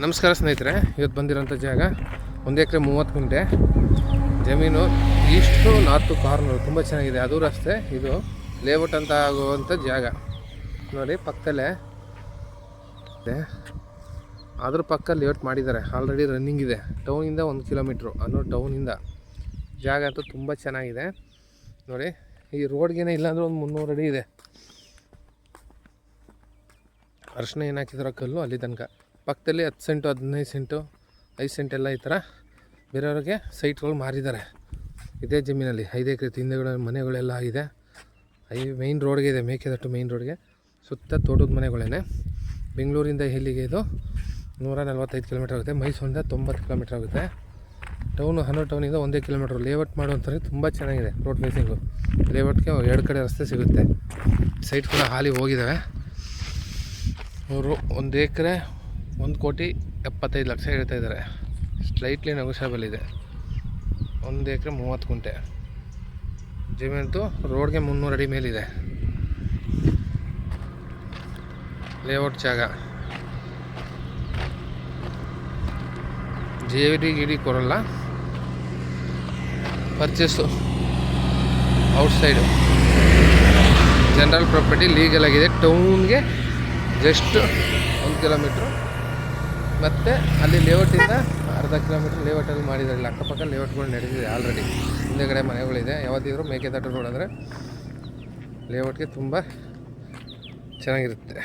ನಮಸ್ಕಾರ ಸ್ನೇಹಿತರೆ, ಇವತ್ತು ಬಂದಿರೋಂಥ ಜಾಗ 1 ಎಕರೆ 30 ಗುಂಟೆ ಜಮೀನು. ಈಸ್ಟು ನಾರ್ತು ಕಾರ್ನರು ತುಂಬ ಚೆನ್ನಾಗಿದೆ. ಅದು ರಸ್ತೆ, ಇದು ಲೇಔಟ್ ಅಂತ ಆಗುವಂಥ ಜಾಗ ನೋಡಿ. ಪಕ್ಕದಲ್ಲೇ ಅದ್ರ ಪಕ್ಕ ಲೇಔಟ್ ಮಾಡಿದ್ದಾರೆ, ಆಲ್ರೆಡಿ ರನ್ನಿಂಗ್ ಇದೆ. ಟೌನಿಂದ 1 ಕಿಲೋಮೀಟ್ರು ಅನ್ನೋ ಟೌನಿಂದ ಜಾಗ ಅಂತೂ ತುಂಬ ಚೆನ್ನಾಗಿದೆ ನೋಡಿ. ಈ ರೋಡ್ಗೇನೆ ಇಲ್ಲಾಂದ್ರೆ ಒಂದು 300 ಅಡಿ ಇದೆ. ಅರ್ಶಿನ ಏನು ಹಾಕಿದಾರೋ ಕಲ್ಲು ಅಲ್ಲಿ ತನಕ. ಪಕ್ಕದಲ್ಲಿ 10 ಸೆಂಟು 15 ಸೆಂಟು 5 ಸೆಂಟ್ ಎಲ್ಲ ಈ ಥರ ಬೇರೆಯವ್ರಿಗೆ ಸೈಟ್ಗಳು ಮಾರಿದ್ದಾರೆ. ಇದೇ ಜಮೀನಲ್ಲಿ 5 ಎಕರೆ ಹಿಂದೆಗಳ ಮನೆಗಳೆಲ್ಲ ಆಗಿದೆ. ಮೈನ್ ರೋಡ್ಗೆ ಇದೆ, ಮೇಕೆದಾಟು ಮೈನ್ ರೋಡ್ಗೆ ಸುತ್ತ ತೋಟದ ಮನೆಗಳೇ. ಬೆಂಗಳೂರಿಂದ ಇಲ್ಲಿಗೆ ಇದು 145 ಕಿಲೋಮೀಟ್ರ್ ಆಗುತ್ತೆ. ಮೈಸೂರಿಂದ 90 ಕಿಲೋಮೀಟ್ರ್ ಆಗುತ್ತೆ. ಹನ್ನೋ ಟೌನಿಂದ 1 ಕಿಲೋಮೀಟ್ರ್. ಲೇಔಟ್ ಮಾಡುವಂಥದ್ದು ತುಂಬ ಚೆನ್ನಾಗಿದೆ. ರೋಡ್ ಫೇಸಿಂಗು ಲೇಔಟ್ಗೆ 2 ಕಡೆ ರಸ್ತೆ ಸಿಗುತ್ತೆ. ಸೈಟ್ ಕೂಡ ಹಾಲಿ ಹೋಗಿದ್ದಾವೆ. ಅವರು 1 ಎಕರೆ 1,75,00,000 ಹೇಳ್ತಾ ಇದ್ದಾರೆ. ಸ್ಲೈಟ್ಲಿ ನೆಗೋಷಿಯಬಲ್ ಇದೆ. 1 ಎಕರೆ 30 ಗುಂಟೆ ಜಮೀನು. ರೋಡ್ಗೆ 300 ಅಡಿ ಮೇಲಿದೆ. ಲೇಔಟ್ ಜಾಗ. ಗಿಡಿ ಕೊಡಲ್ಲ. Purchase outside general property, legal ಆಗಿದೆ. ಟೌನ್ಗೆ ಜಸ್ಟ್ 1 ಕಿಲೋಮೀಟ್ರು. ಮತ್ತು ಅಲ್ಲಿ ಲೇಔಟಿಂದ ಅರ್ಧ ಕಿಲೋಮೀಟ್ರ್ ಲೇಔಟಲ್ಲಿ ಮಾಡಿದ್ದಾರೆ. ಅಕ್ಕಪಕ್ಕ ಲೇಔಟ್ಗಳು ನಡೆದಿದೆ ಆಲ್ರೆಡಿ. ಹಿಂದೆಗಡೆ ಮನೆಗಳಿದೆ. ಯಾವತ್ತಿದ್ರು ಮೇಕೆದಾಟು ರೋಡ್ ಅಂದರೆ ಲೇಔಟ್ಗೆ ತುಂಬ ಚೆನ್ನಾಗಿರುತ್ತೆ.